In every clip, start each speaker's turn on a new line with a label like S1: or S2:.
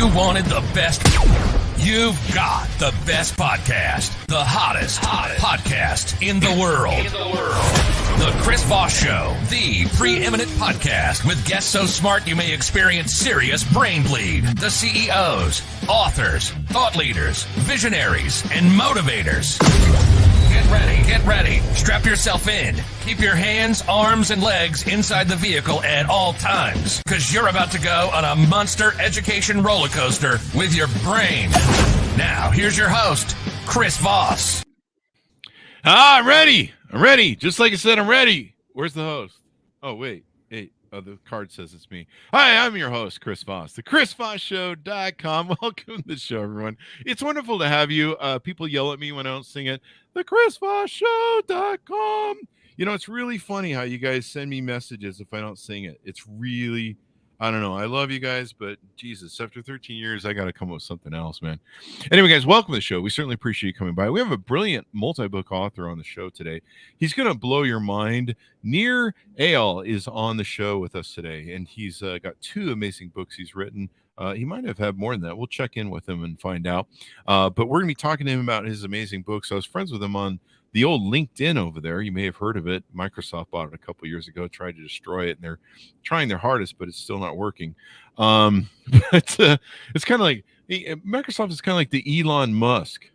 S1: You wanted the best. You've got the best podcast, the hottest podcast in the world. The Chris Voss Show, the preeminent podcast with guests so smart you may experience serious brain bleed. The CEOs, authors, thought leaders, visionaries, and motivators. Get ready. Strap yourself in. Keep your hands, arms, and legs inside the vehicle at all times, because you're about to go on a monster education roller coaster with your brain. Now, here's your host, Chris Voss.
S2: I'm ready. Just like I said, I'm ready. Where's the host? Oh, wait. Hey, the card says it's me. Hi, I'm your host, Chris Voss, the ChrisVossShow.com. Welcome to the show, everyone. It's wonderful to have you. People yell at me when I don't sing it. The ChrisVossShow.com. You know, it's really funny how you guys send me messages if I don't sing it. It's really, I don't know. I love you guys, but Jesus, after 13 years, I got to come up with something else, man. Anyway, guys, welcome to the show. We certainly appreciate you coming by. We have a brilliant multi-book author on the show today. He's going to blow your mind. Nir Eyal is on the show with us today, and he's got two amazing books he's written. He might have had more than that. We'll check in with him and find out. But we're going to be talking to him about his amazing books. I was friends with him on the old LinkedIn over there. You may have heard of it. Microsoft bought it a couple years ago, tried to destroy it, and they're trying their hardest, but it's still not working. But it's kind of like Microsoft is kind of like the Elon Musk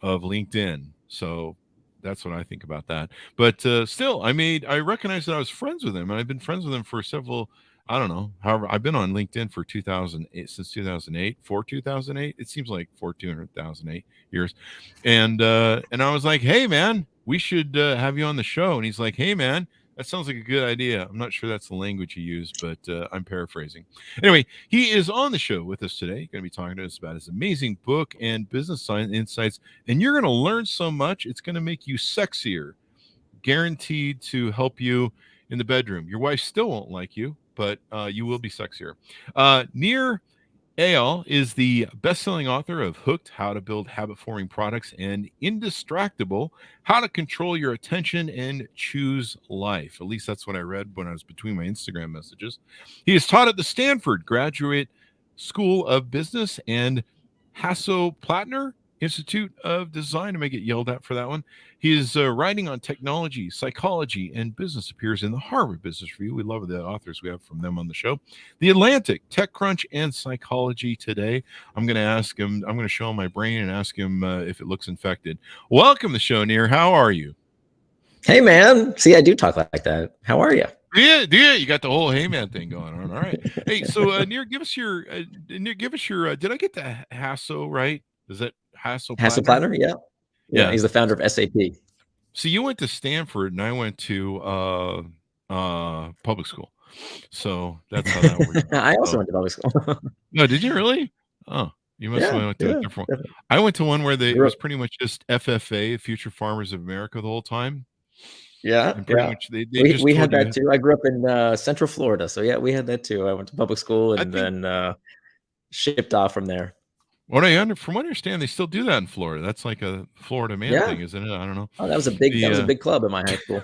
S2: of LinkedIn. So that's what I think about that. But still, I recognized that I was friends with him, and I've been friends with him for several. I don't know. However, I've been on LinkedIn for 2008, since 2008, for 2008. It seems like for 200,008 years. And I was like, hey, man, we should have you on the show. And he's like, hey, man, that sounds like a good idea. I'm not sure that's the language he used, but I'm paraphrasing. Anyway, he is on the show with us today. He's going to be talking to us about his amazing book and business science insights. And you're going to learn so much. It's going to make you sexier, guaranteed to help you in the bedroom. Your wife still won't like you, but you will be sexier. Nir Eyal is the best-selling author of Hooked, How to Build Habit-Forming Products, and Indistractable, How to Control Your Attention and Choose Life. At least that's what I read when I was between my Instagram messages. He is taught at the Stanford Graduate School of Business and Hasso-Plattner Institute of Design. I may get yelled at for that one. His writing on technology, psychology, and business appears in the Harvard Business Review. We love the authors we have from them on the show. The Atlantic, TechCrunch, and Psychology Today. I'm going to ask him, I'm going to show him my brain and ask him if it looks infected. Welcome to the show, Nir. How are you?
S3: Hey, man. See, I do talk like that. How are you?
S2: Yeah, you got the whole hey man thing going on. All right. Hey, so Nir, give us your, did I get the Hasso right? Is that
S3: Hasso-Plattner? Yeah. He's the founder of SAP.
S2: So you went to Stanford and I went to public school. So that's how that works.
S3: I also went to public school.
S2: No, did you really? Oh, you must have went to a different one. I went to one where it was pretty much just FFA, Future Farmers of America, the whole time.
S3: Yeah.
S2: And pretty much
S3: we had that too. I grew up in Central Florida. So yeah, we had that too. I went to public school and then shipped off from there.
S2: From what I understand, they still do that in Florida. That's like a Florida man thing, isn't it? I don't know.
S3: Oh, that was a big club in my high school.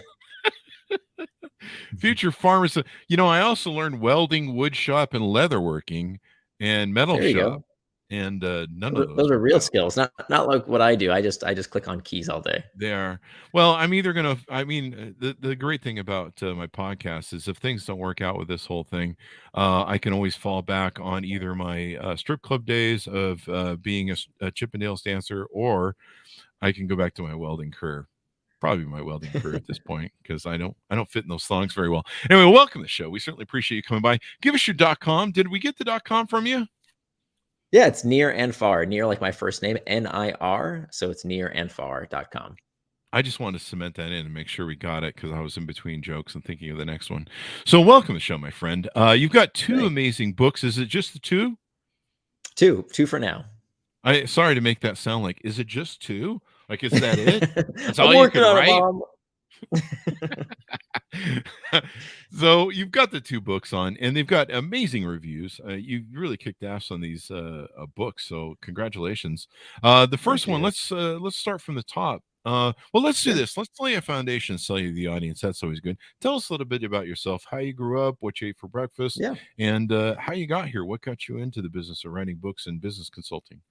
S2: Future Farmers. I also learned welding, wood shop, and leatherworking, and metal shop. And none of
S3: those are real skills, not like what I do. I just click on keys all day.
S2: They are. Well, the great thing about my podcast is if things don't work out with this whole thing, I can always fall back on either my strip club days of being a Chippendales dancer, or I can go back to my welding career. Probably my welding career at this point, because I don't fit in those songs very well. Anyway, welcome to the show. We certainly appreciate you coming by. Give us your .com. Did we get the .com from you?
S3: Yeah, it's Nir and Far. Nir like my first name, Nir. So it's nirandfar.com.
S2: I just wanted to cement that in and make sure we got it, because I was in between jokes and thinking of the next one. So welcome to the show, my friend. You've got two amazing books. Is it just the two?
S3: Two for now.
S2: Sorry to make that sound like, is it just two? Like, is that it? That's
S3: all you can write?
S2: So you've got the two books on, and they've got amazing reviews. You really kicked ass on these books, so congratulations. The first one, let's start from the top. Well, let's do this. Let's lay a foundation, sell you to the audience. That's always good. Tell us a little bit about yourself, how you grew up, what you ate for breakfast,
S3: Yeah.
S2: and how you got here. What got you into the business of writing books and business consulting?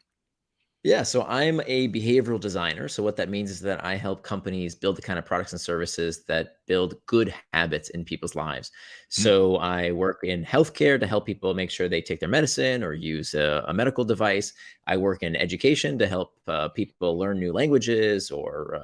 S3: Yeah, so I'm a behavioral designer. So what that means is that I help companies build the kind of products and services that build good habits in people's lives.
S2: Mm,
S3: So I work in healthcare to help people make sure they take their medicine or use a medical device. I work in education to help people learn new languages or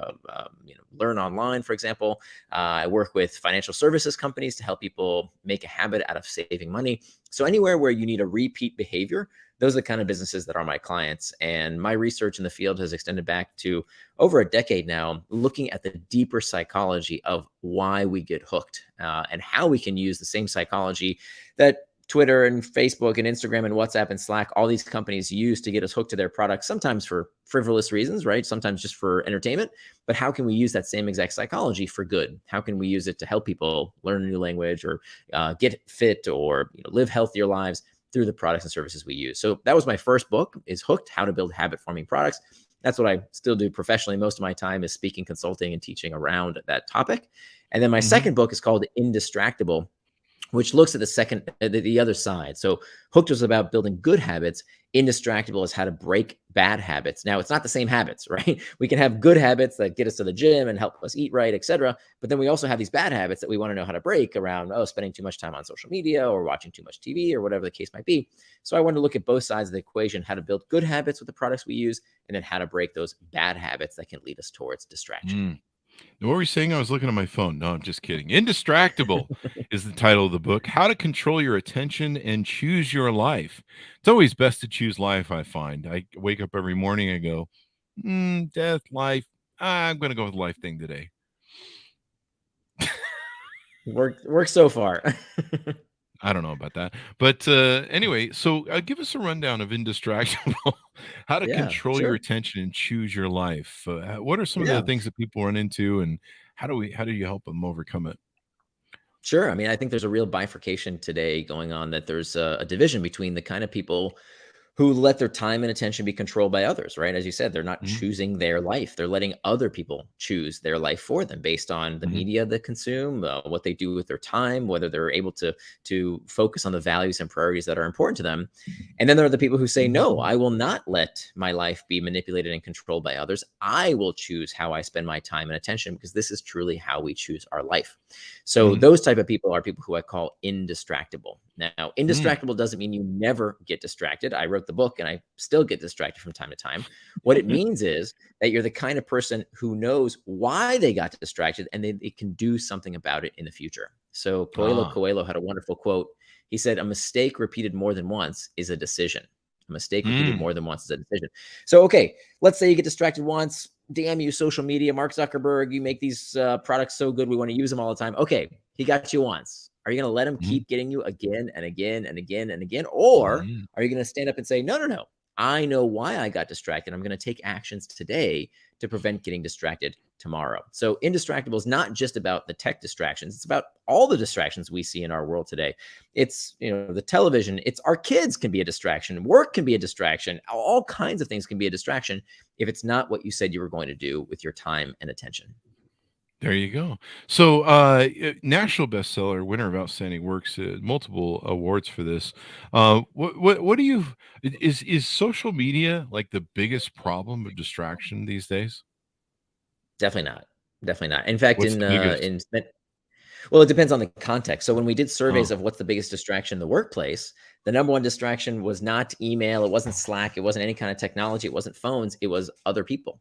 S3: learn online, for example. I work with financial services companies to help people make a habit out of saving money. So anywhere where you need a repeat behavior, those are the kind of businesses that are my clients. And my research in the field has extended back to over a decade now, looking at the deeper psychology of why we get hooked and how we can use the same psychology that Twitter and Facebook and Instagram and WhatsApp and Slack, all these companies use to get us hooked to their products, sometimes for frivolous reasons, right? Sometimes just for entertainment. But how can we use that same exact psychology for good? How can we use it to help people learn a new language or get fit or live healthier lives through the products and services we use? So that was my first book, is Hooked: How to Build Habit Forming Products. That's what I still do professionally. Most of my time is speaking, consulting, and teaching around that topic. And then my second book is called Indistractable, which looks at the other side. So Hooked was about building good habits. Indistractable is how to break bad habits. Now, it's not the same habits, right? We can have good habits that get us to the gym and help us eat right, etc. But then we also have these bad habits that we want to know how to break around, spending too much time on social media or watching too much TV or whatever the case might be. So I wanted to look at both sides of the equation, how to build good habits with the products we use, and then how to break those bad habits that can lead us towards distraction.
S2: mm. What were you saying? I was looking at my phone. No, I'm just kidding. Indistractable is the title of the book. How to control your attention and choose your life. It's always best to choose life, I find. I wake up every morning and go, death, life. I'm going to go with the life thing today.
S3: Work so far.
S2: I don't know about that. But anyway, so give us a rundown of Indistractable, how to
S3: Yeah,
S2: control your
S3: sure.
S2: attention and choose your life. What are some of the
S3: Yeah.
S2: things that people run into, and how do you help them overcome it?
S3: Sure. I mean, I think there's a real bifurcation today going on, that there's a division between the kind of people who let their time and attention be controlled by others, right? As you said, they're not
S2: Mhm,
S3: choosing their life. They're letting other people choose their life for them based on the
S2: mhm,
S3: media they consume, what they do with their time, whether they're able to focus on the values and priorities that are important to them. And then there are the people who say, no, I will not let my life be manipulated and controlled by others. I will choose how I spend my time and attention, because this is truly how we choose our life. So
S2: mhm,
S3: those type of people are people who I call indistractable. Now,
S2: mm.
S3: indistractable doesn't mean you never get distracted. I wrote the book and I still get distracted from time to time. What it means is that you're the kind of person who knows why they got distracted, and they can do something about it in the future. So Paulo
S2: Ah,
S3: Coelho had a wonderful quote. He said, "A mistake repeated more than once is a decision. A mistake repeated
S2: mm,
S3: more than once is a decision." So, okay, let's say you get distracted once. Damn you, social media, Mark Zuckerberg, you make these products so good, we want to use them all the time. Okay, he got you once. Are you going to let him
S2: mhm,
S3: keep getting you again and again and again and again? Or
S2: mm.
S3: are you going to stand up and say, no, no, no, I know why I got distracted. I'm going to take actions today to prevent getting distracted tomorrow. So Indistractable is not just about the tech distractions. It's about all the distractions we see in our world today. It's, the television, it's our kids can be a distraction. Work can be a distraction. All kinds of things can be a distraction if it's not what you said you were going to do with your time and attention.
S2: There you go. So, national bestseller, winner of outstanding works, multiple awards for this. What do you is social media like the biggest problem of distraction these days?
S3: Definitely not. Definitely not. In fact,
S2: What's the biggest?
S3: well, it depends on the context. So when we did surveys
S2: Oh,
S3: of what's the biggest distraction in the workplace, the number one distraction was not email, it wasn't Slack, it wasn't any kind of technology, it wasn't phones, it was other people.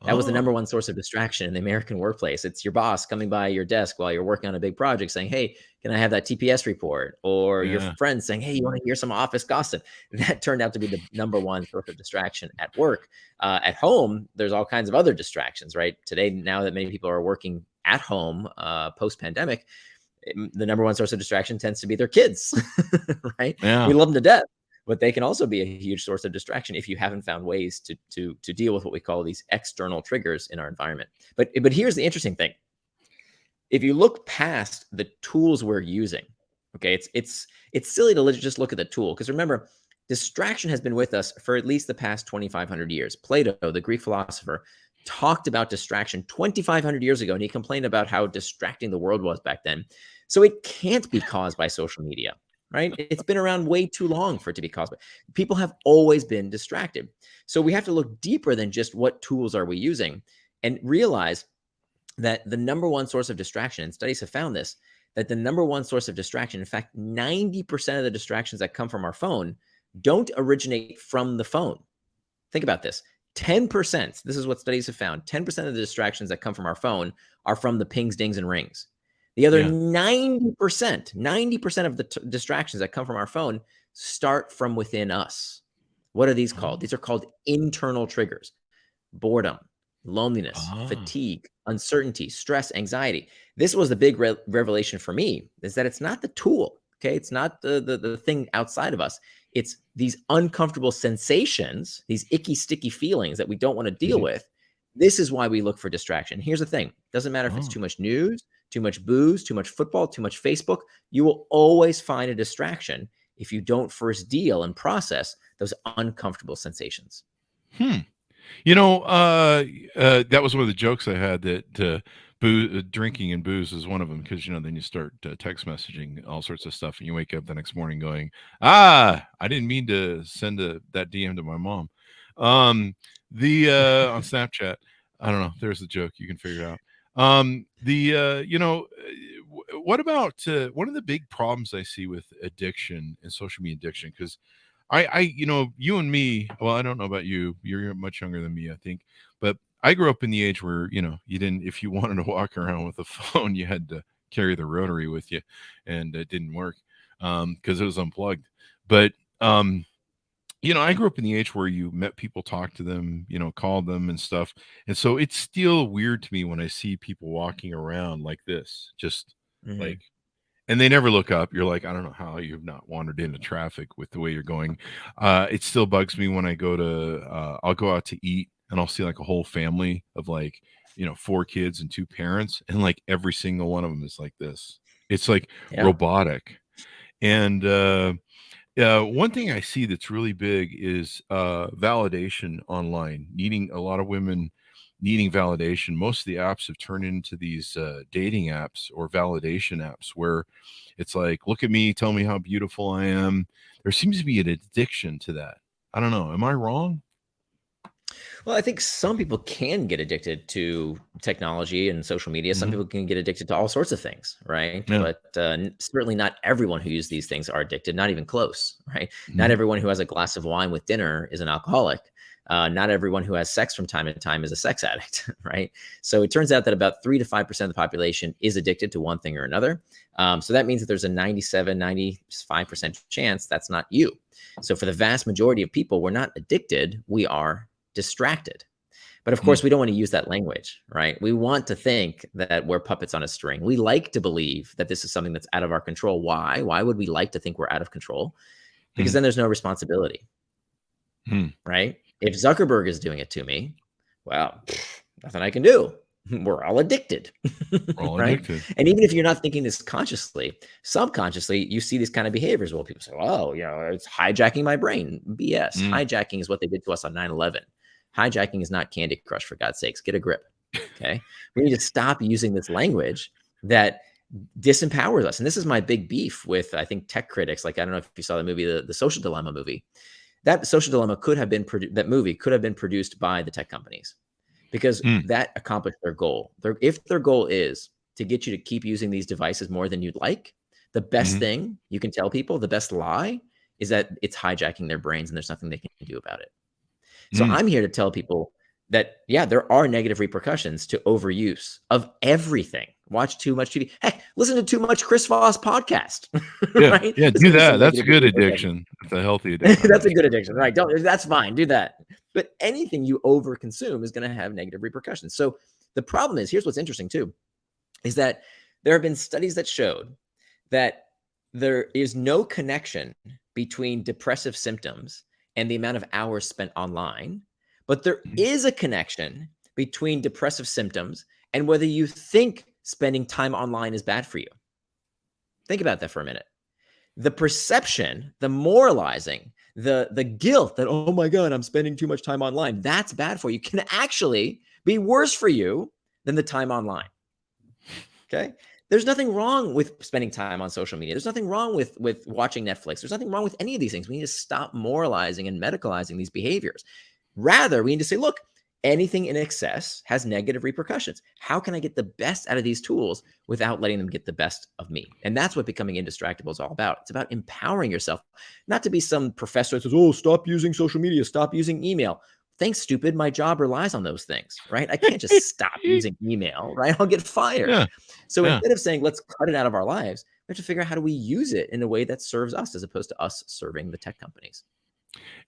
S3: That was the number
S2: oh,
S3: one source of distraction in the American workplace. It's your boss coming by your desk while you're working on a big project saying, "Hey, can I have that TPS report?" Or your
S2: yeah.
S3: friend saying, "Hey, you want to hear some office gossip?" That turned out to be the number one source of distraction at work. At home, there's all kinds of other distractions, right? Today, now that many people are working at home post-pandemic, the number one source of distraction tends to be their kids, right?
S2: Yeah.
S3: We love them to death, but they can also be a huge source of distraction if you haven't found ways to deal with what we call these external triggers in our environment. But here's the interesting thing: if you look past the tools we're using, okay, it's silly to just look at the tool, because remember, distraction has been with us for at least the past 2,500 years. Plato, the Greek philosopher, talked about distraction 2,500 years ago, and he complained about how distracting the world was back then. So it can't be caused by social media, right? It's been around way too long for it to be caused by. People have always been distracted. So we have to look deeper than just what tools are we using and realize that the number one source of distraction, and studies have found this, that the number one source of distraction, in fact, 90% of the distractions that come from our phone don't originate from the phone. Think about this. 10%, this is what studies have found, 10% of the distractions that come from our phone are from the pings, dings, and rings. The other 90% of the distractions that come from our phone start from within us. What are these called? These are called internal triggers: boredom, loneliness, fatigue, uncertainty, stress, anxiety. This was the big revelation for me, is that it's not the tool. Okay. It's not the thing outside of us. It's these uncomfortable sensations, these icky, sticky feelings that we don't want to deal with. This is why we look for distraction. Here's the thing. It doesn't matter if it's too much news, too much booze, too much football, too much Facebook. You will always find a distraction if you don't first deal and process those uncomfortable sensations.
S2: You know, that was one of the jokes I had, that drinking and booze is one of them, because, you know, then you start text messaging all sorts of stuff, and you wake up the next morning going, I didn't mean to send that DM to my mom. On Snapchat, I don't know. There's the joke. You can figure it out. You know, what about one of the big problems I see with addiction and social media addiction? Because you know, you and me, well, I don't know about you. You're much younger than me, I think. But I grew up in the age where, you know, you didn't, if you wanted to walk around with a phone, you had to carry the rotary with you, and it didn't work because it was unplugged. But, you know, I grew up in the age where you met people, talked to them, you know, called them and stuff. And so it's still weird to me when I see people walking around like this, just like, and they never look up. You're like, I don't know how you've not wandered into traffic with the way you're going. It still bugs me when I go to, I'll go out to eat, and I'll see like a whole family of, like, you know, 4 kids and 2 parents, and like every single one of them is like this. It's like robotic. And one thing I see that's really big is validation online. A lot of women needing validation. Most of the apps have turned into these dating apps or validation apps, where it's like, look at me, tell me how beautiful I am. There seems to be an addiction to that. I don't know. Am I wrong?
S3: Well, I think some people can get addicted to technology and social media. Some people can get addicted to all sorts of things, right? But certainly not everyone who uses these things are addicted, not even close, right? Not everyone who has a glass of wine with dinner is an alcoholic. Not everyone who has sex from time to time is a sex addict, right? So it turns out that about 3 to 5% of the population is addicted to one thing or another. So that means that there's a 95% chance that's not you. So for the vast majority of people, we're not addicted, we are distracted. But of course, we don't want to use that language, right? We want to think that we're puppets on a string. We like to believe that this is something that's out of our control. Why? Why would we like to think we're out of control? Because then there's no responsibility, right? If Zuckerberg is doing it to me, well, nothing I can do. We're all addicted, right? And even if you're not thinking this consciously, subconsciously, you see these kind of behaviors. Well, people say, oh, you know, it's hijacking my brain. BS. Hijacking is what they did to us on 9/11. Hijacking is not Candy Crush, for God's sakes. Get a grip, okay? We need to stop using this language that disempowers us. And this is my big beef with, I think, tech critics. Like, I don't know if you saw the movie, the Social Dilemma movie. That Social Dilemma that movie could have been produced by the tech companies, because that accomplished their goal. If their goal is to get you to keep using these devices more than you'd like, the best thing you can tell people, the best lie, is that it's hijacking their brains and there's nothing they can do about it. So I'm here to tell people that, yeah, there are negative repercussions to overuse of everything. Watch too much TV. Heck, listen to too much Chris Voss podcast. Right?
S2: Yeah, do that. That's a good addiction. It's a healthy addiction.
S3: That's a good addiction, right? That's fine. Do that. But anything you overconsume is going to have negative repercussions. So the problem is, here's what's interesting too, is that there have been studies that showed that there is no connection between depressive symptoms and the amount of hours spent online, but there is a connection between depressive symptoms and whether you think spending time online is bad for you. Think about that for a minute. The perception, the moralizing, the guilt that, oh my God, I'm spending too much time online, that's bad for you, can actually be worse for you than the time online. Okay. There's nothing wrong with spending time on social media. There's nothing wrong with watching Netflix. There's nothing wrong with any of these things. We need to stop moralizing and medicalizing these behaviors. Rather, we need to say, look, anything in excess has negative repercussions. How can I get the best out of these tools without letting them get the best of me? And that's what becoming indistractable is all about. It's about empowering yourself, not to be some professor that says, oh, stop using social media, stop using email. Thanks, stupid. My job relies on those things, right? I can't just stop using email, right? I'll get fired.
S2: Yeah.
S3: So instead of saying, let's cut it out of our lives, we have to figure out how do we use it in a way that serves us as opposed to us serving the tech companies.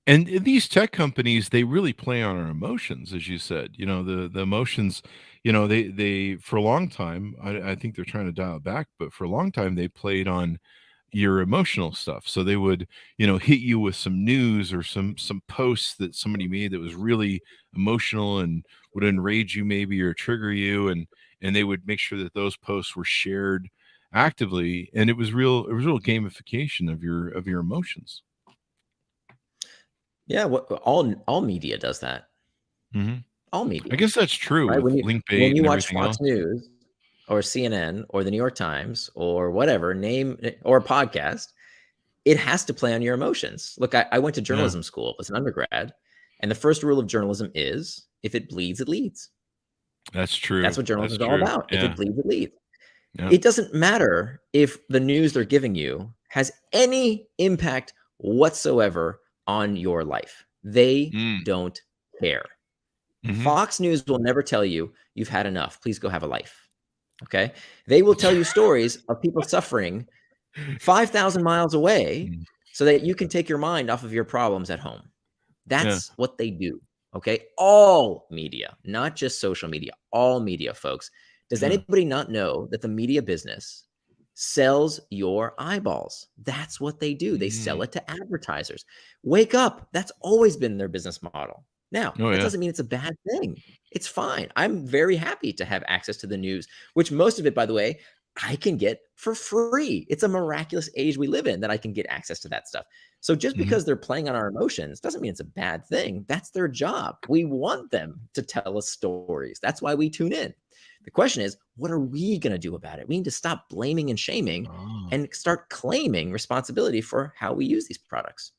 S2: And these tech companies, they really play on our emotions, as you said. The emotions, they for a long time, I think they're trying to dial it back, but for a long time they played on your emotional stuff. So they would, hit you with some news or some posts that somebody made that was really emotional and would enrage you maybe or trigger you, and they would make sure that those posts were shared actively, and it was real gamification of your emotions.
S3: Yeah, all media does that.
S2: Mm-hmm.
S3: All media.
S2: I guess that's true.
S3: Right?
S2: With link bait
S3: when you
S2: and
S3: watch
S2: everything
S3: Fox
S2: else.
S3: News or CNN or the New York Times or whatever or a podcast, it has to play on your emotions. Look, I went to journalism school as an undergrad, and the first rule of journalism is if it bleeds, it leads.
S2: That's true.
S3: That's what journalism is all about.
S2: Yeah.
S3: If it bleeds, it leads.
S2: Yeah.
S3: It doesn't matter if the news they're giving you has any impact whatsoever on your life. They don't care.
S2: Mm-hmm.
S3: Fox News will never tell you you've had enough. Please go have a life. Okay. They will tell you stories of people suffering 5,000 miles away so that you can take your mind off of your problems at home. That's what they do. Okay. All media, not just social media, all media, folks. Does anybody not know that the media business sells your eyeballs? That's what they do. They sell it to advertisers. Wake up. That's always been their business model. Now, that doesn't mean it's a bad thing. It's fine. I'm very happy to have access to the news, which most of it, by the way, I can get for free. It's a miraculous age we live in that I can get access to that stuff. So just because they're playing on our emotions doesn't mean it's a bad thing. That's their job. We want them to tell us stories. That's why we tune in. The question is, what are we going to do about it? We need to stop blaming and shaming and start claiming responsibility for how we use these products.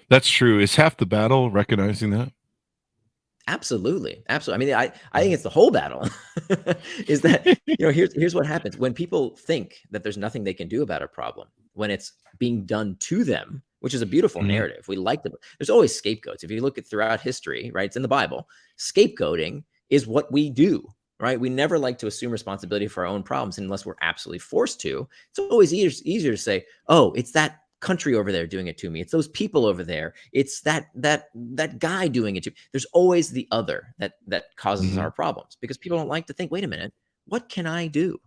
S2: That's true. Is half the battle recognizing that?
S3: Absolutely. Absolutely. I mean, I think it's the whole battle is that, here's what happens when people think that there's nothing they can do about a problem, when it's being done to them, which is a beautiful narrative. We like them. There's always scapegoats. If you look at throughout history, right, it's in the Bible, scapegoating is what we do. Right? We never like to assume responsibility for our own problems unless we're absolutely forced to. It's always easier to say, oh, it's that country over there doing it to me. It's those people over there. It's that guy doing it to me. There's always the other that causes our problems, because people don't like to think, wait a minute, what can I do?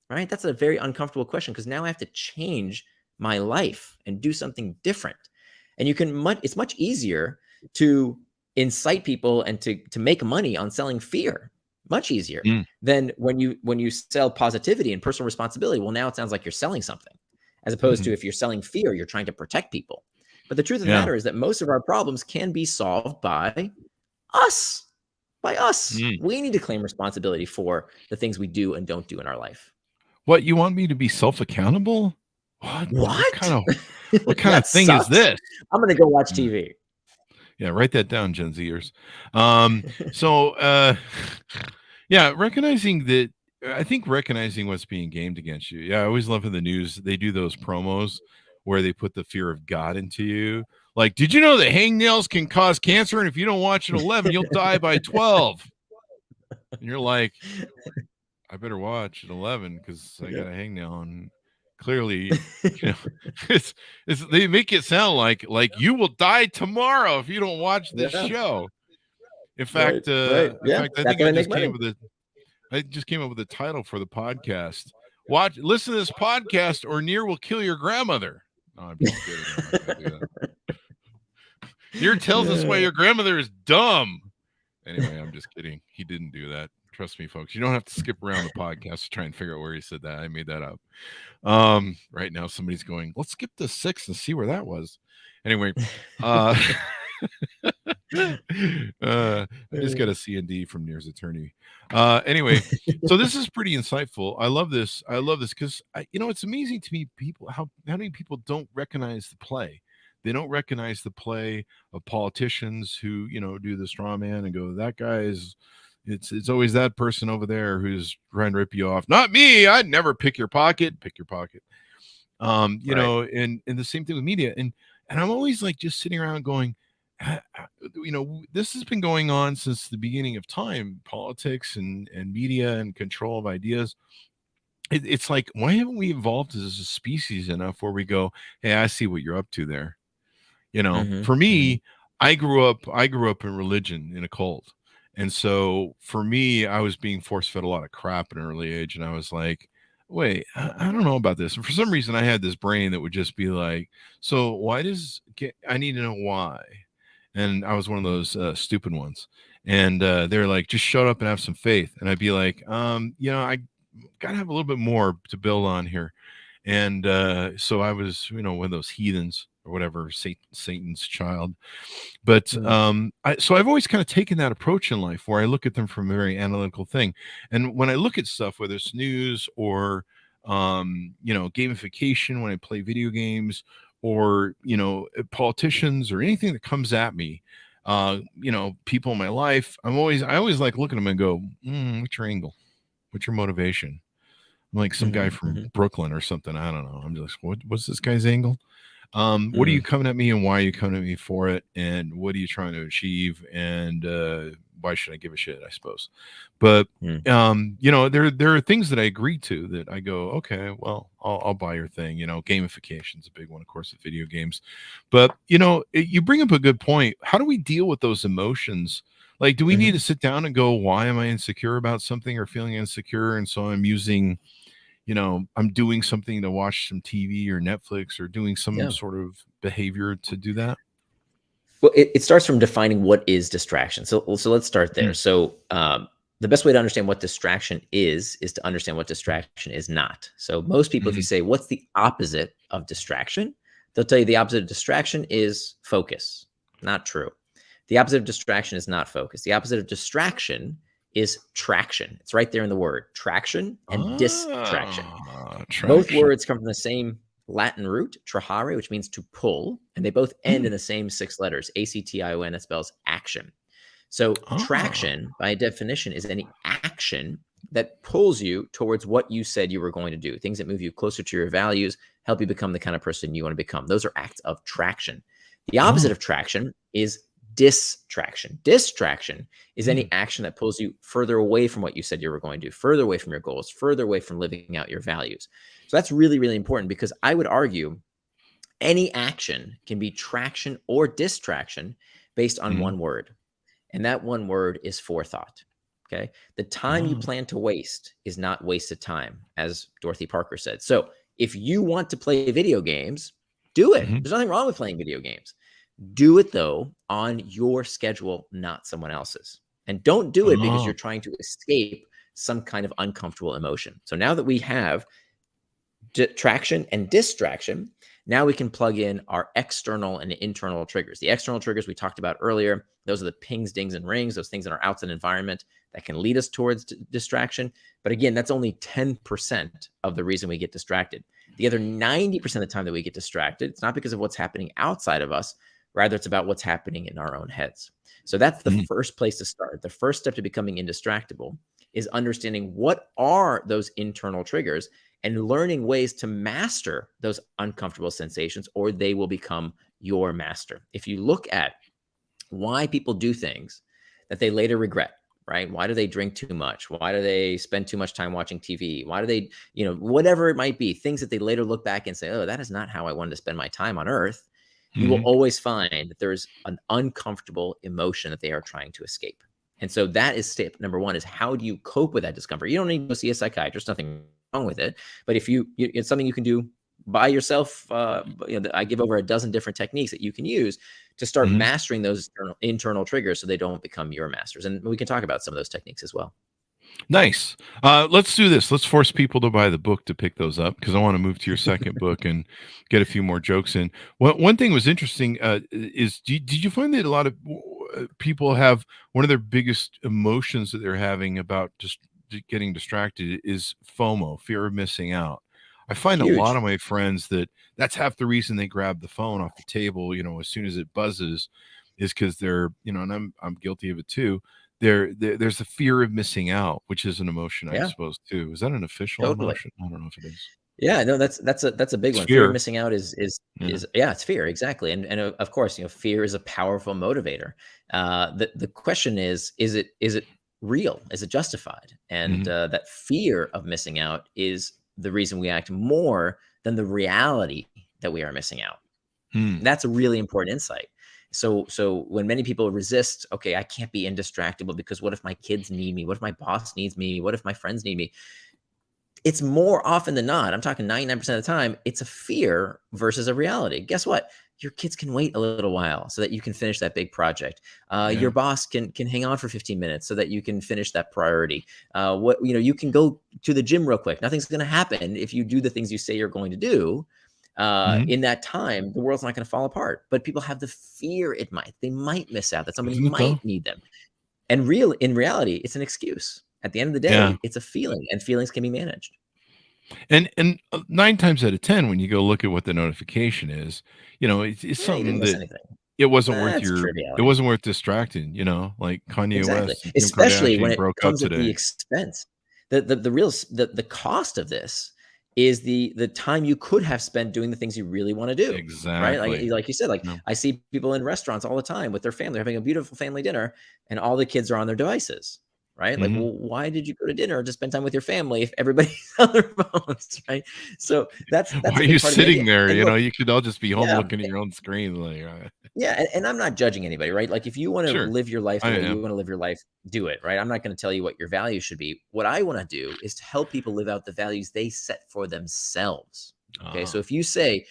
S3: Right? That's a very uncomfortable question, because now I have to change my life and do something different. And it's much easier to incite people and to make money on selling fear. Much easier than when you sell positivity and personal responsibility. Well, now it sounds like you're selling something, as opposed to if you're selling fear, you're trying to protect people. But the truth of the matter is that most of our problems can be solved by us. We need to claim responsibility for the things we do and don't do in our life.
S2: What, you want me to be self-accountable? What kind of thing
S3: sucks.
S2: is this?
S3: I'm going to go watch TV.
S2: Yeah, write that down, Gen Zers. Recognizing what's being gamed against you. Yeah, I always love in the news, they do those promos where they put the fear of God into you. Like, did you know that hangnails can cause cancer? And if you don't watch at 11, you'll die by 12. And you're like, I better watch at 11 because I got a hangnail. And clearly, they make it sound like you will die tomorrow if you don't watch this show. In fact, I think I just came up with a title for the podcast. Listen to this podcast, or Nir will kill your grandmother. No, I'm just kidding. I'm not gonna do that. Nir tells us why your grandmother is dumb. Anyway, I'm just kidding. He didn't do that. Trust me, folks. You don't have to skip around the podcast to try and figure out where he said that. I made that up. Right now, somebody's going, let's skip to 6 and see where that was. Anyway, I just got a C&D from Nir's attorney. Anyway, so this is pretty insightful. I love this. I love this because it's amazing to me how many people don't recognize the play. They don't recognize the play of politicians who do the straw man and go, that guy is. It's always that person over there who's trying to rip you off. Not me. I'd never pick your pocket. Pick your pocket. And the same thing with media. And I'm always like just sitting around going, this has been going on since the beginning of time, politics and media and control of ideas. It's like, why haven't we evolved as a species enough where we go, hey, I see what you're up to there. For me, I grew up in religion, in a cult. And so for me, I was being force fed a lot of crap at an early age. And I was like, wait, I don't know about this. And for some reason, I had this brain that would just be like, so I need to know why. And I was one of those stupid ones. And they're like, just shut up and have some faith. And I'd be like, I got to have a little bit more to build on here. And so I was, one of those heathens or whatever, Satan's child. But so I've always kind of taken that approach in life where I look at them from a very analytical thing. And when I look at stuff, whether it's news or, gamification, when I play video games or, politicians or anything that comes at me, people in my life, I always like look at them and go, what's your angle? What's your motivation? I'm like some guy from Brooklyn or something. I don't know. I'm just, what's this guy's angle? What are you coming at me and why are you coming at me for it? And what are you trying to achieve? And why should I give a shit, I suppose? But, there are things that I agree to that I go, okay, well, I'll buy your thing. Gamification is a big one, of course, with video games. But, you bring up a good point. How do we deal with those emotions? Like, do we need to sit down and go, why am I insecure about something or feeling insecure? And so I'm using, I'm doing something to watch some TV or Netflix or doing some sort of behavior to do that.
S3: Well, it starts from defining what is distraction. So let's start there. So the best way to understand what distraction is to understand what distraction is not. So most people, if you say, what's the opposite of distraction? They'll tell you the opposite of distraction is focus. Not true. The opposite of distraction is not focus. The opposite of distraction is traction. It's right there in the word, traction and distraction. Both words come from the same Latin root, trahare, which means to pull, and they both end in the same 6 letters, A-C-T-I-O-N, that spells action. So traction, by definition, is any action that pulls you towards what you said you were going to do, things that move you closer to your values, help you become the kind of person you want to become. Those are acts of traction. The opposite of traction is distraction. Distraction is any action that pulls you further away from what you said you were going to do, further away from your goals, further away from living out your values. So that's really, really important because I would argue any action can be traction or distraction based on one word. And that one word is forethought. Okay. The time you plan to waste is not wasted time, as Dorothy Parker said. So if you want to play video games, do it. There's nothing wrong with playing video games. Do it, though, on your schedule, not someone else's. And don't do it because you're trying to escape some kind of uncomfortable emotion. So now that we have traction and distraction, now we can plug in our external and internal triggers. The external triggers we talked about earlier, those are the pings, dings, and rings, those things in our outside environment that can lead us towards distraction. But again, that's only 10% of the reason we get distracted. The other 90% of the time that we get distracted, it's not because of what's happening outside of us. Rather, it's about what's happening in our own heads. So that's the first place to start. The first step to becoming indistractable is understanding what are those internal triggers and learning ways to master those uncomfortable sensations, or they will become your master. If you look at why people do things that they later regret, right? Why do they drink too much? Why do they spend too much time watching TV? Why do they, whatever it might be, things that they later look back and say, oh, that is not how I wanted to spend my time on earth. You will always find that there's an uncomfortable emotion that they are trying to escape. And so that is step number one, is how do you cope with that discomfort? You don't need to go see a psychiatrist, nothing wrong with it. But if it's something you can do by yourself, I give over a dozen different techniques that you can use to start mastering those internal triggers so they don't become your masters. And we can talk about some of those techniques as well.
S2: Nice. Let's do this. Let's force people to buy the book to pick those up, because I want to move to your second book and get a few more jokes in. One thing was interesting is, did you find that a lot of, people have one of their biggest emotions that they're having about just getting distracted is FOMO, fear of missing out. I find a lot
S3: Huge.
S2: of my friends that's half the reason they grab the phone off the table, as soon as it buzzes, is because they're, and I'm guilty of it too. There's the fear of missing out, which is an emotion, I
S3: Yeah,
S2: suppose, too. Is that an official
S3: totally.
S2: emotion? I don't know if it is.
S3: Yeah, no, that's a big
S2: It's
S3: one. Fear of
S2: fear.
S3: missing out is
S2: Yeah.
S3: yeah, it's fear, exactly. And of course, fear is a powerful motivator. The question is it real? Is it justified? And
S2: Mhm.
S3: that fear of missing out is the reason we act more than the reality that we are missing out.
S2: Hmm.
S3: That's a really important insight. So when many people resist, okay, I can't be indistractable because what if my kids need me? What if my boss needs me? What if my friends need me? It's more often than not, I'm talking 99% of the time, it's a fear versus a reality. Guess what? Your kids can wait a little while so that you can finish that big project.
S2: Yeah.
S3: Your boss can hang on for 15 minutes so that you can finish that priority. You can go to the gym real quick. Nothing's going to happen if you do the things you say you're going to do.
S2: Mhm.
S3: In that time, the world's not going to fall apart. But people have the fear they might miss out, that somebody
S2: Isn't it though?
S3: might need them. And in reality, it's an excuse. At the end of the
S2: Yeah.
S3: day, it's a feeling, and feelings can be managed.
S2: And 9 times out of 10, when you go look at what the notification is, it's
S3: Yeah, you
S2: something
S3: didn't miss
S2: that
S3: anything.
S2: it wasn't worth
S3: That's
S2: it
S3: triviality.
S2: wasn't worth distracting, like Kanye
S3: Exactly.
S2: West and Kim
S3: Especially when
S2: Kardashian
S3: it
S2: broke up
S3: comes at the
S2: today.
S3: expense. The cost of this is the time you could have spent doing the things you really want to do. Right?
S2: Exactly.
S3: Like you said,
S2: No.
S3: I see people in restaurants all the time with their family having a beautiful family dinner, and all the kids are on their devices. Right? Like,
S2: Mhm.
S3: well, why did you go to dinner to spend time with your family if everybody's on their phones? Right? So that's
S2: Why
S3: a
S2: are you
S3: big part of the idea.
S2: sitting there?
S3: And look,
S2: You could all just be home
S3: yeah,
S2: looking at your own screen. Like,
S3: yeah, and I'm not judging anybody, right? Like, if you want to
S2: sure,
S3: live your life
S2: I
S3: the way you
S2: am.
S3: want to live your life, do it, right? I'm not going to tell you what your values should be. What I want to do is to help people live out the values they set for themselves. Okay, so
S2: Ah.
S3: if you say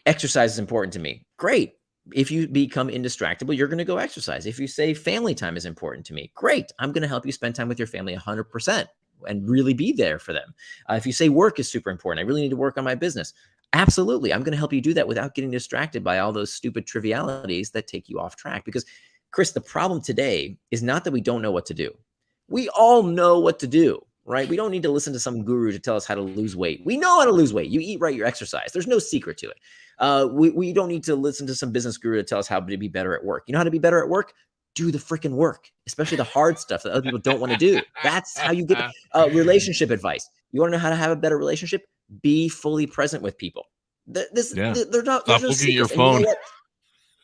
S3: exercise is important to me, great. If you become indistractable, you're going to go exercise. If you say family time is important to me, great. I'm going to help you spend time with your family 100% and really be there for them. If you say work is super important, I really need to work on my business. Absolutely. I'm going to help you do that without getting distracted by all those stupid trivialities that take you off track. Because, Chris, the problem today is not that we don't know what to do. We all know what to do, right? We don't need to listen to some guru to tell us how to lose weight. We know how to lose weight. You eat right, you exercise. There's no secret to it. We don't need to listen to some business guru to tell us how to be better at work. You know how to be better at work? Do the freaking work, especially the hard stuff that other people don't want to do. That's how you get relationship advice. You want to know how to have a better relationship? Be fully present with people. There's
S2: Yeah.
S3: no
S2: Stop looking at your
S3: secrets. And you know
S2: phone.
S3: what?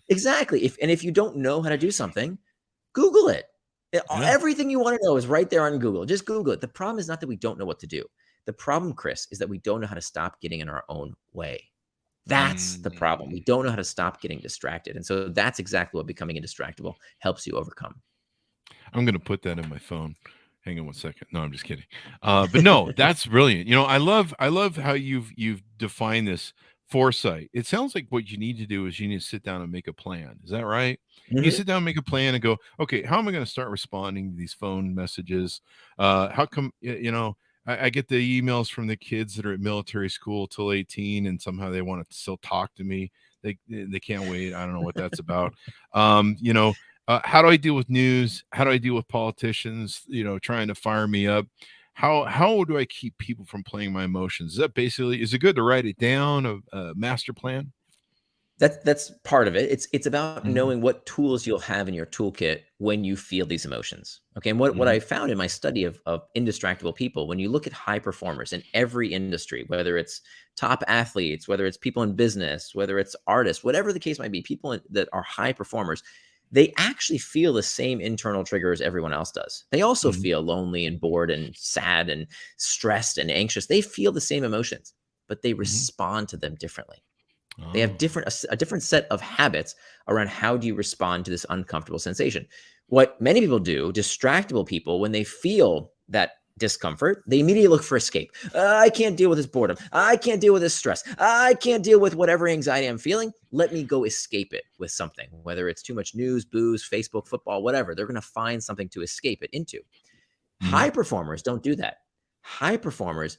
S3: Exactly. If you don't know how to do something, Google it.
S2: Yeah.
S3: Everything you want to know is right there on Google. Just Google it. The problem is not that we don't know what to do. The problem, Chris, is that we don't know how to stop getting in our own way. That's the problem. We don't know how to stop getting distracted. And so that's exactly what becoming indistractable helps you overcome.
S2: I'm going to put that in my phone. Hang on one second. No, I'm just kidding. But no, that's brilliant. I love how you've defined this foresight. It sounds like what you need to do is you need to sit down and make a plan. Is that right? You sit down and make a plan and go, okay, how am I going to start responding to these phone messages? How come, I get the emails from the kids that are at military school till 18 and somehow they want to still talk to me. They can't wait. I don't know what that's about. How do I deal with news? How do I deal with politicians, trying to fire me up? How do I keep people from playing my emotions? Is it good to write it down, a master plan?
S3: That's part of it. It's about
S2: Mhm.
S3: knowing what tools you'll have in your toolkit when you feel these emotions. Okay. And what
S2: Mhm.
S3: I found in my study of indistractable people, when you look at high performers in every industry, whether it's top athletes, whether it's people in business, whether it's artists, whatever the case might be, that are high performers, they actually feel the same internal triggers everyone else does. They also
S2: Mhm.
S3: feel lonely and bored and sad and stressed and anxious. They feel the same emotions, but they
S2: Mhm.
S3: respond to them differently. They have
S2: Oh.
S3: a different set of habits around how do you respond to this uncomfortable sensation. What many people do, distractible people, when they feel that discomfort, they immediately look for escape. I can't deal with this boredom. I can't deal with this stress. I can't deal with whatever anxiety I'm feeling. Let me go escape it with something, whether it's too much news, booze, Facebook, football, whatever. They're going to find something to escape it into.
S2: Mhm.
S3: High performers don't do that. High performers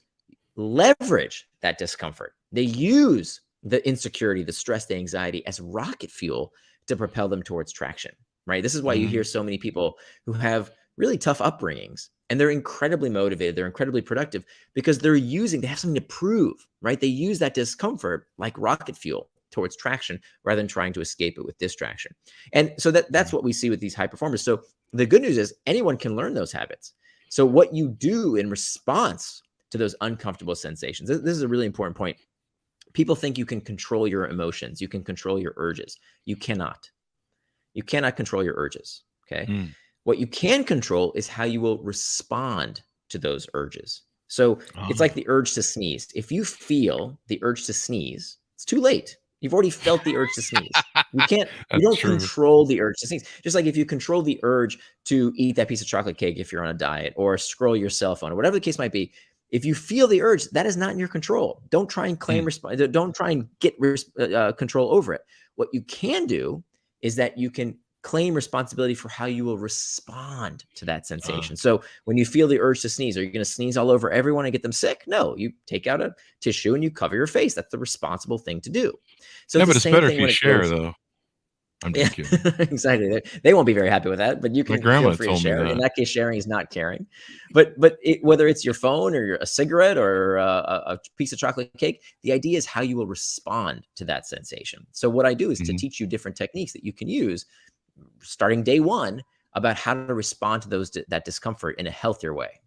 S3: leverage that discomfort. They use the insecurity, the stress, the anxiety as rocket fuel to propel them towards traction, right? This is why you hear so many people who have really tough upbringings, and they're incredibly motivated, they're incredibly productive because they have something to prove, right? They use that discomfort like rocket fuel towards traction rather than trying to escape it with distraction. And so that's what we see with these high performers. So the good news is anyone can learn those habits. So what you do in response to those uncomfortable sensations, this is a really important point. People think you can control your emotions, you can control your urges. You cannot. You cannot control your urges, okay? What you can control is how you will respond to those urges. So it's like the urge to sneeze. If you feel the urge to sneeze, it's too late. You've already felt the urge to sneeze. You don't control the urge to sneeze. Just like if you control the urge to eat that piece of chocolate cake if you're on a diet, or scroll your cell phone, or whatever the case might be, if you feel the urge, that is not in your control. Don't try and claim don't try and get control over it. What you can do is that you can claim responsibility for how you will respond to that sensation. So when you feel the urge to sneeze, are you going to sneeze all over everyone and get them sick? No, you take out a tissue and you cover your face. That's the responsible thing to do. So
S2: yeah, but it's better if you share, though. I'm just kidding.
S3: Exactly. They won't be very happy with that, but you can feel free to share. In that case, sharing is not caring. But whether it's your phone or a cigarette or a piece of chocolate cake, the idea is how you will respond to that sensation. So what I do is to teach you different techniques that you can use starting day one about how to respond to that discomfort in a healthier way.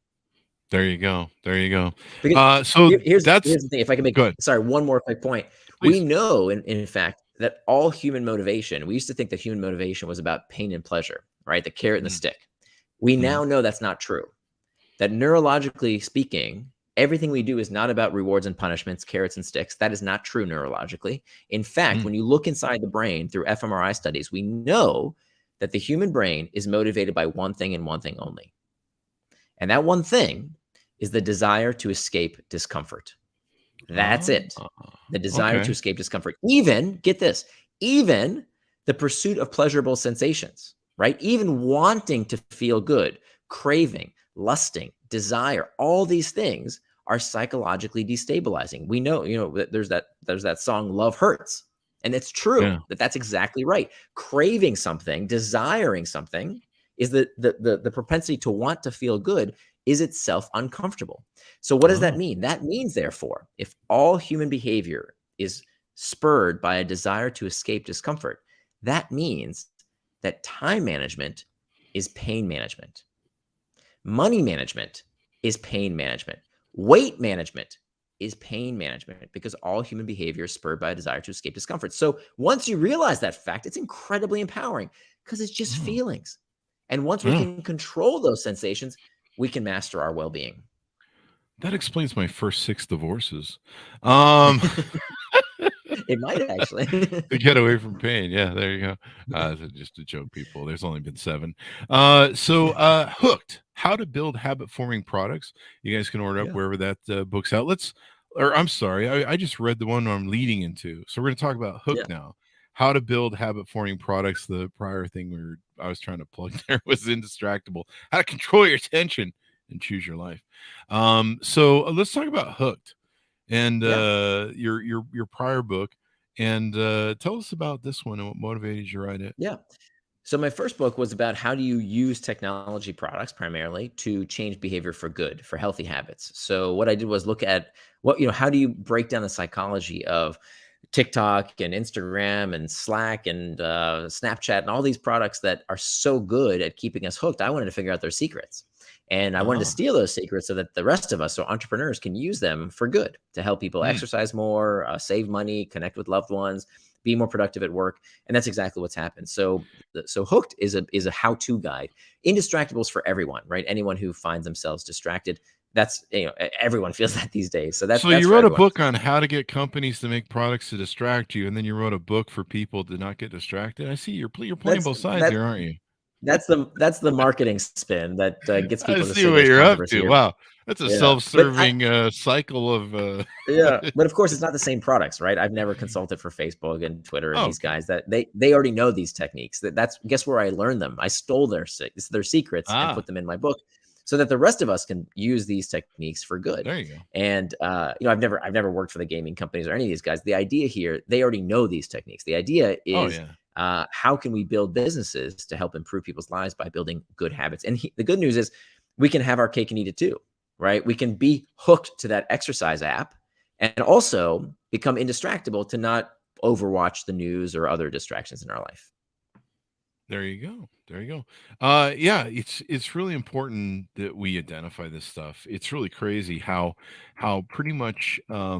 S2: There you go.
S3: So here's the thing. If I can make, one more quick point. Please. We know, in fact, that all human motivation, we used to think that human motivation was about pain and pleasure, right? The carrot and the stick. We now know that's not true. That neurologically speaking, everything we do is not about rewards and punishments, carrots and sticks. That is not true neurologically. In fact, when you look inside the brain through fMRI studies, we know that the human brain is motivated by one thing and one thing only. And that one thing is the desire to escape discomfort. That's it. The desire to escape discomfort. Even, get this, even the pursuit of pleasurable sensations, right? Even wanting to feel good, craving, lusting, desire, all these things are psychologically destabilizing. We know, that there's that song Love Hurts. And it's true that's exactly right. Craving something, desiring something is the propensity to want to feel good is itself uncomfortable. So what does that mean? That means, therefore, if all human behavior is spurred by a desire to escape discomfort, that means that time management is pain management. Money management is pain management. Weight management is pain management, because all human behavior is spurred by a desire to escape discomfort. So once you realize that fact, it's incredibly empowering because it's just feelings. And once we can control those sensations, we can master our well-being.
S2: That explains my first 6 divorces.
S3: It might actually.
S2: To get away from pain. Yeah, there you go. Just a joke, people. There's only been 7. So Hooked, How to Build Habit-Forming Products. You guys can order up wherever that book's out. I'm sorry. I just read the one I'm leading into. So we're going to talk about Hooked now. How to Build Habit-Forming Products. The prior thing I was trying to plug there was Indistractable. How to Control Your Attention and Choose Your Life. So let's talk about Hooked and your prior book, and tell us about this one and what motivated you to write it.
S3: Yeah. So my first book was about how do you use technology products primarily to change behavior for good, for healthy habits. So what I did was look at how do you break down the psychology of TikTok and Instagram and Slack and Snapchat and all these products that are so good at keeping us hooked. I wanted to figure out their secrets. And I wanted to steal those secrets so that the rest of us, so entrepreneurs, can use them for good to help people exercise more, save money, connect with loved ones, be more productive at work. And that's exactly what's happened. So Hooked is a how-to guide. Indistractable is for everyone, right? Anyone who finds themselves distracted. That's, everyone feels that these days. So that's
S2: you wrote a book on how to get companies to make products to distract you, and then you wrote a book for people to not get distracted. I see you're playing both sides here, aren't you?
S3: That's the marketing spin that gets people.
S2: I see what you're up to. Wow, that's a self-serving cycle of.
S3: But of course, it's not the same products, right? I've never consulted for Facebook and Twitter and these guys that they already know these techniques. That's guess where I learned them. I stole their secrets and put them in my book, so that the rest of us can use these techniques for good.
S2: There you go.
S3: And I've never worked for the gaming companies or any of these guys. The idea here, they already know these techniques. The idea is How can we build businesses to help improve people's lives by building good habits? And the good news is we can have our cake and eat it too, right? We can be hooked to that exercise app and also become indistractable to not overwatch the news or other distractions in our life.
S2: There you go. There you go. Yeah, it's really important that we identify this stuff. It's really crazy how pretty much so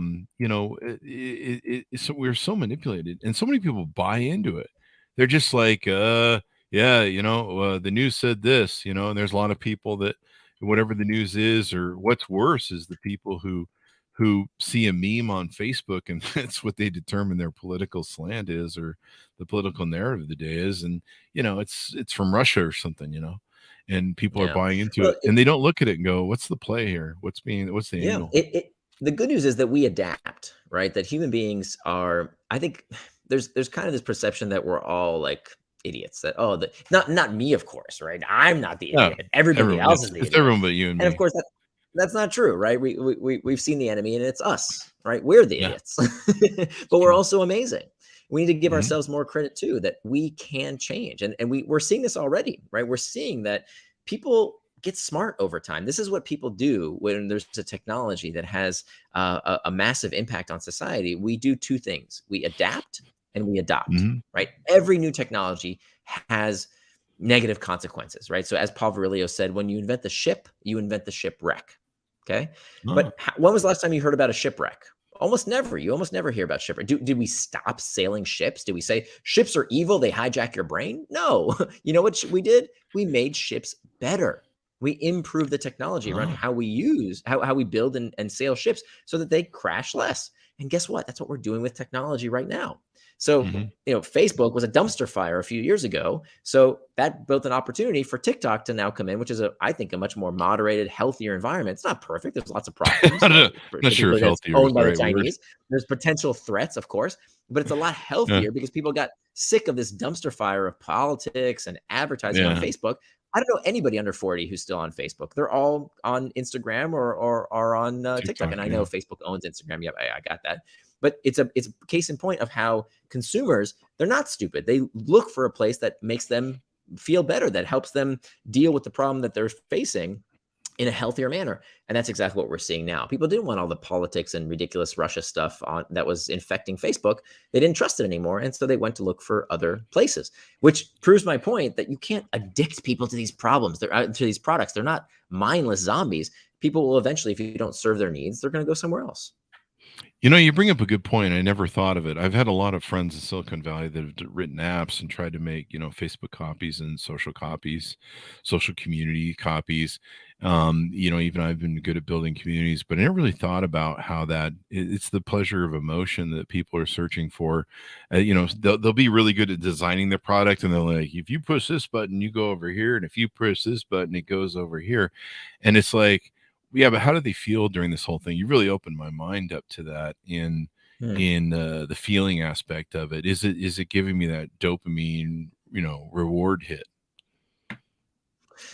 S2: we're so manipulated, and so many people buy into it. They're just like, yeah, the news said this, and there's a lot of people that whatever the news is, or what's worse is the people who see a meme on Facebook and that's what they determine their political slant is, or the political narrative of the day is. And, it's from Russia or something, and people are
S3: Yeah.
S2: buying into
S3: Well,
S2: it, and they don't look at it and go, what's the play here? What's the
S3: yeah,
S2: angle?
S3: the good news is that we adapt, right? That human beings are, I think there's kind of this perception that we're all like idiots, that, not me, of course, right? I'm not the
S2: No,
S3: idiot. Everybody
S2: everyone,
S3: else is the
S2: it's
S3: idiot.
S2: everyone but you and
S3: And of
S2: me.
S3: course that's not true, right? We've seen the enemy and it's us, right? We're the
S2: Yeah.
S3: idiots, but we're
S2: true.
S3: also amazing. We need to give
S2: Mhm.
S3: ourselves more credit too, that we can change. And we're seeing this already, right? We're seeing that people get smart over time. This is what people do when there's a technology that has a massive impact on society. We do two things: we adapt and we adopt,
S2: Mhm.
S3: right? Every new technology has negative consequences, right? So as Paul Virilio said, when you invent the ship, you invent the shipwreck. Okay.
S2: Oh.
S3: But when was the last time you heard about a shipwreck? Almost never. You almost never hear about shipwreck. Did we stop sailing ships? Did we say ships are evil? They hijack your brain? No. You know what we did? We made ships better. We improved the technology around
S2: Oh.
S3: how we how we build and sail ships so that they crash less. And guess what? That's what we're doing with technology right now. So,
S2: Mhm.
S3: Facebook was a dumpster fire a few years ago. So that built an opportunity for TikTok to now come in, which is I think a much more moderated, healthier environment. It's not perfect. There's lots of problems.
S2: I don't know. Not sure
S3: Particularly
S2: if
S3: that's
S2: healthier is
S3: owned
S2: the
S3: by the
S2: right word.
S3: Chinese. There's potential threats, of course, but it's a lot
S2: Yeah.
S3: healthier because people got sick of this dumpster fire of politics and advertising on
S2: Yeah.
S3: Facebook. I don't know anybody under 40 who's still on Facebook. They're all on Instagram or on TikTok.
S2: TikTok,
S3: And I
S2: yeah.
S3: know Facebook owns Instagram. Yep, I got that. But it's a case in point of how consumers, they're not stupid. They look for a place that makes them feel better, that helps them deal with the problem that they're facing in a healthier manner. And that's exactly what we're seeing now. People didn't want all the politics and ridiculous Russia stuff that was infecting Facebook. They didn't trust it anymore. And so they went to look for other places, which proves my point that you can't addict people to these problems, to these products. They're not mindless zombies. People will eventually, if you don't serve their needs, they're going to go somewhere else.
S2: You bring up a good point. I never thought of it. I've had a lot of friends in Silicon Valley that have written apps and tried to make, Facebook copies and social copies, social community copies. Even I've been good at building communities, but I never really thought about how it's the pleasure of emotion that people are searching for. They'll be really good at designing their product, and they're like, if you push this button, you go over here, and if you push this button, it goes over here. And it's like, yeah, but how do they feel during this whole thing? You really opened my mind up to that in the feeling aspect of it. Is it giving me that dopamine, reward hit?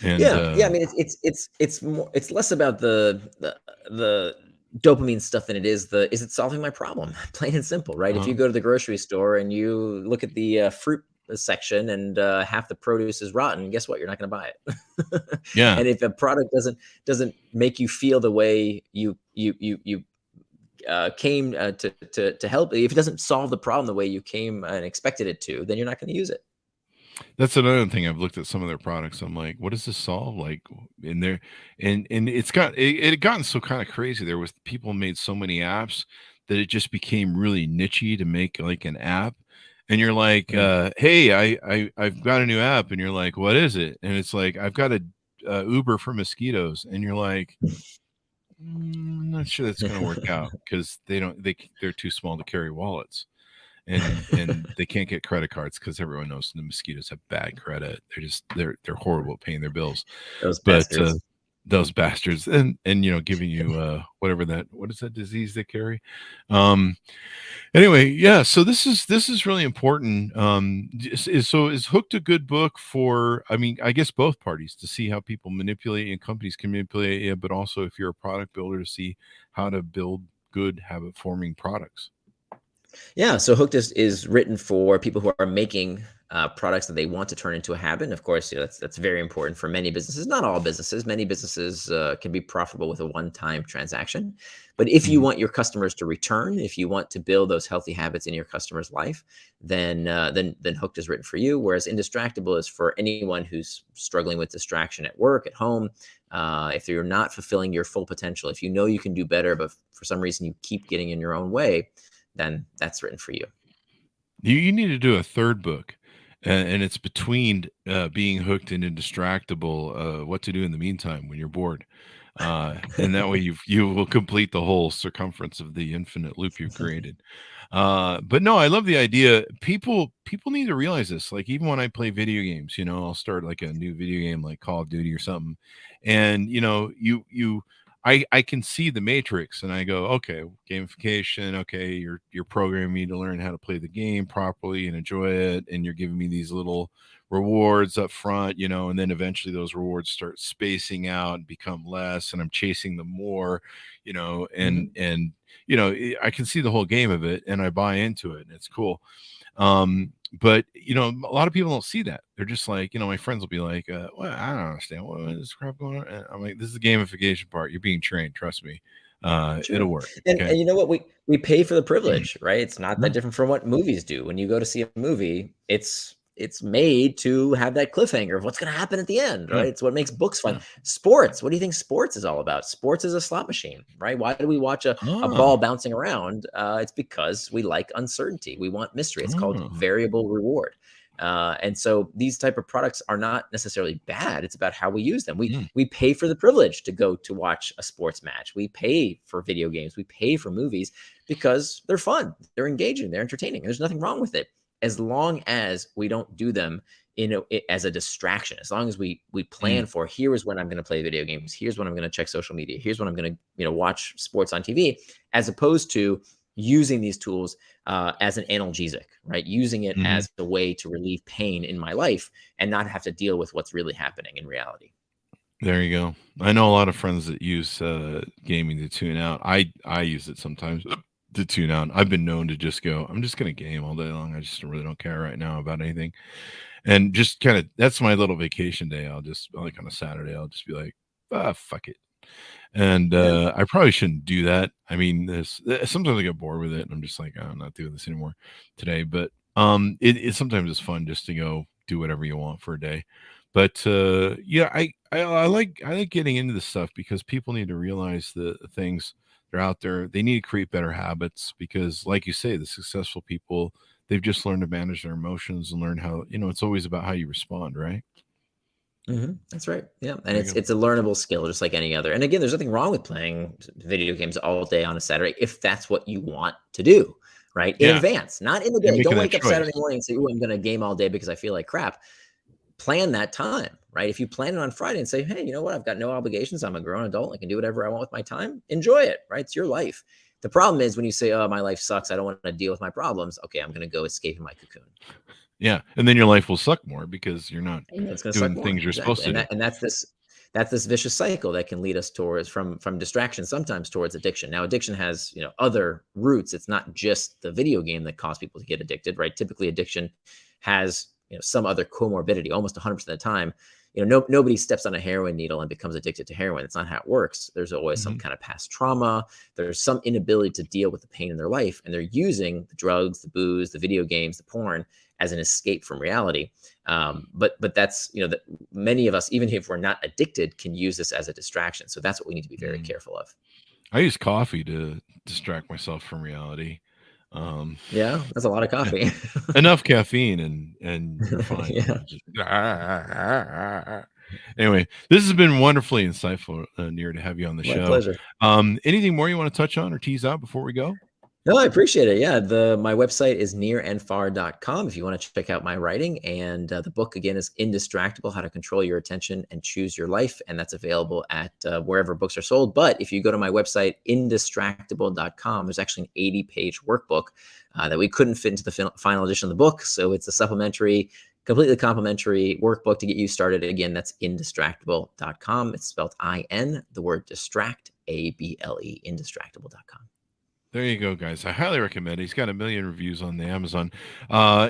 S2: And
S3: Yeah. I mean, it's less about the dopamine stuff than it is is it solving my problem? Plain and simple, right? If you go to the grocery store and you look at the fruit section and half the produce is rotten, guess what? You're not going to buy it.
S2: Yeah.
S3: And if a product doesn't make you feel the way you came to help, if it doesn't solve the problem the way you came and expected it to, then you're not going to use it.
S2: That's another thing. I've looked at some of their products. I'm like, what does this solve? Like in there, and it had gotten so kind of crazy. There was people made so many apps that it just became really nichey to make like an app. And you're like, hey, I've got a new app, and you're like, what is it? And it's like, I've got a Uber for mosquitoes, and you're like, I'm not sure that's going to work out because they're too small to carry wallets. And they can't get credit cards because everyone knows the mosquitoes have bad credit. They're horrible at paying their bills. Those bastards, and giving you what is that disease they carry? Anyway, yeah. So this is really important. Is Hooked a good book for? I mean, I guess both parties to see how people manipulate and companies can manipulate you, but also if you're a product builder to see how to build good habit forming products.
S3: Yeah, so Hooked is written for people who are making products that they want to turn into a habit. And of course, that's very important for many businesses. Not all businesses. Many businesses can be profitable with a one-time transaction. But if you
S2: Mhm.
S3: want your customers to return, if you want to build those healthy habits in your customer's life, then Hooked is written for you. Whereas Indistractable is for anyone who's struggling with distraction at work, at home. If you're not fulfilling your full potential, if you know you can do better, but for some reason you keep getting in your own way, then that's written for you.
S2: You need to do a third book, and it's between being hooked and indistractable. What to do in the meantime when you're bored, and that way you will complete the whole circumference of the infinite loop you've created. But no, I love the idea. People need to realize this. Like even when I play video games, I'll start like a new video game like Call of Duty or something, and I can see the matrix and I go, okay, gamification. Okay, you're programming me to learn how to play the game properly and enjoy it, and you're giving me these little rewards up front, and then eventually those rewards start spacing out and become less, and I'm chasing them more, and
S3: Mhm.
S2: I can see the whole game of it, and I buy into it, and it's cool. But a lot of people don't see that. They're just like, my friends will be like, well, I don't understand what is this crap going on. And I'm like, this is the gamification part. You're being trained, trust me. It'll
S3: Sure.
S2: work.
S3: And
S2: Okay.
S3: you know what? We pay for the privilege, right? It's not that
S2: Mhm.
S3: different from what movies do. When you go to see a movie, it's made to have that cliffhanger of what's going to happen at the end,
S2: Yeah.
S3: right? It's what makes books fun.
S2: Yeah.
S3: Sports. What do you think sports is all about? Sports is a slot machine, right? Why do we watch a ball
S2: Oh,
S3: bouncing around? It's because we like uncertainty. We want mystery. It's called
S2: oh.
S3: variable reward. And so these type of products are not necessarily bad. It's about how we use them. We
S2: Mm,
S3: we pay for the privilege to go to watch a sports match. We pay for video games. We pay for movies because they're fun. They're engaging. They're entertaining. There's nothing wrong with it as long as we don't do them as a distraction. As long as we plan
S2: mm,
S3: for, here is when I'm going to play video games. Here's when I'm going to check social media. Here's when I'm going to watch sports on TV, as opposed to using these tools as an analgesic, right? Using it
S2: mhm.
S3: as a way to relieve pain in my life and not have to deal with what's really happening in reality.
S2: There you go. I know a lot of friends that use gaming to tune out. I use it sometimes to tune out. I've been known to just go, I'm just going to game all day long. I just really don't care right now about anything. And just kind of, that's my little vacation day. Like on a Saturday, I'll just be like, fuck it. And
S3: Yeah.
S2: I probably shouldn't do that. I mean, sometimes I get bored with it and I'm just like, "Oh, I'm not doing this anymore today." But it sometimes it's fun just to go do whatever you want for a day. But yeah, I like getting into this stuff because people need to realize the things that are out there. They need to create better habits because, like you say, the successful people, they've just learned to manage their emotions and learn how, it's always about how you respond, right?
S3: That's right. Yeah, and
S2: There you
S3: it's
S2: go.
S3: it's a learnable skill just like any other. And again, there's nothing wrong with playing video games all day on a Saturday if that's what you want to do, right? In
S2: Yeah,
S3: advance, not in the
S2: you're
S3: day.
S2: making
S3: Don't
S2: that
S3: wake up Saturday
S2: choice.
S3: morning and say, "Oh, I'm going to game all day because I feel like crap." Plan that time, right? If you plan it on Friday and say, "Hey, you know what? I've got no obligations. I'm a grown adult. I can do whatever I want with my time." Enjoy it, right? It's your life. The problem is when you say, "Oh, my life sucks. I don't want to deal with my problems." Okay, I'm going to go escape in my cocoon.
S2: Yeah, and then your life will suck more because you're not
S3: And it's going to suck
S2: doing
S3: more.
S2: things you're supposed
S3: Exactly.
S2: to do.
S3: And that's this vicious cycle that can lead us towards from distraction sometimes towards addiction. Now addiction has, other roots. It's not just the video game that causes people to get addicted, right? Typically addiction has, some other comorbidity almost 100% of the time. Nobody steps on a heroin needle and becomes addicted to heroin. It's not how it works. There's always some
S2: Mhm.
S3: kind of past trauma. There's some inability to deal with the pain in their life, and they're using the drugs, the booze, the video games, the porn as an escape from reality. But that's, that many of us, even if we're not addicted, can use this as a distraction. So that's what we need to be very
S2: Mm.
S3: careful of.
S2: I use coffee to distract myself from reality. Um,
S3: Yeah, that's a lot of coffee.
S2: enough caffeine and you're fine.
S3: Yeah,
S2: Just anyway, this has been wonderfully insightful, Near, to have you on the
S3: my
S2: show.
S3: pleasure.
S2: Anything more you want to touch on or tease out before we go?
S3: No, I appreciate it. Yeah, my website is nirandfar.com if you want to check out my writing. And the book, again, is Indistractable: How to Control Your Attention and Choose Your Life. And that's available at wherever books are sold. But if you go to my website, indistractable.com, there's actually an 80-page workbook that we couldn't fit into the final edition of the book. So it's a completely complimentary workbook to get you started. Again, that's indistractable.com. It's spelled IN, the word distract, ABLE, indistractable.com.
S2: There you go, guys. I highly recommend it. He's got 1 million reviews on the Amazon.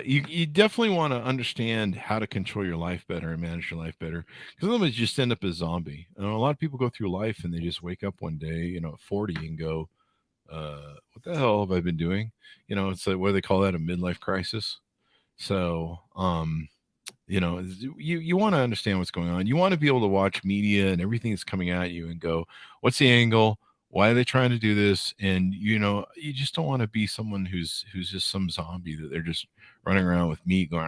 S2: You definitely want to understand how to control your life better and manage your life better, because otherwise you just end up a zombie. A lot of people go through life and they just wake up one day, at 40 and go, what the hell have I been doing? It's like, what do they call that? A midlife crisis. So, you want to understand what's going on. You want to be able to watch media and everything that's coming at you and go, what's the angle? Why are they trying to do this? And you just don't want to be someone who's just some zombie that they're just running around with meat going,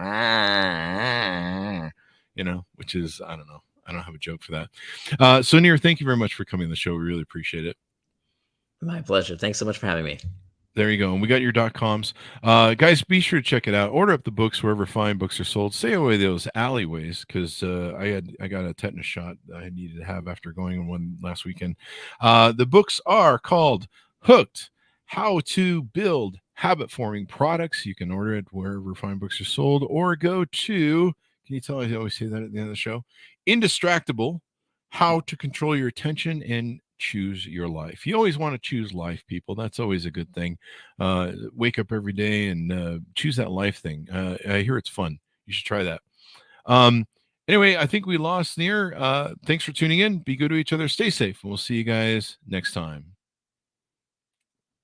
S2: which is, I don't know. I don't have a joke for that. So Nir, thank you very much for coming on the show. We really appreciate it.
S3: My pleasure. Thanks so much for having me.
S2: There you go. And we got your .coms. Guys, be sure to check it out. Order up the books wherever fine books are sold. Stay away those alleyways, because I got a tetanus shot that I needed to have after going on one last weekend. The books are called Hooked: How to Build Habit-Forming Products. You can order it wherever fine books are sold, or go to, can you tell I always say that at the end of the show? Indistractable: How to Control Your Attention and Choose Your Life. You always want to choose life, people. That's always a good thing. Wake up every day and choose that life thing. I hear it's fun. You should try that. Anyway, I think we lost Nir. Thanks for tuning in. Be good to each other. Stay safe. And we'll see you guys next time.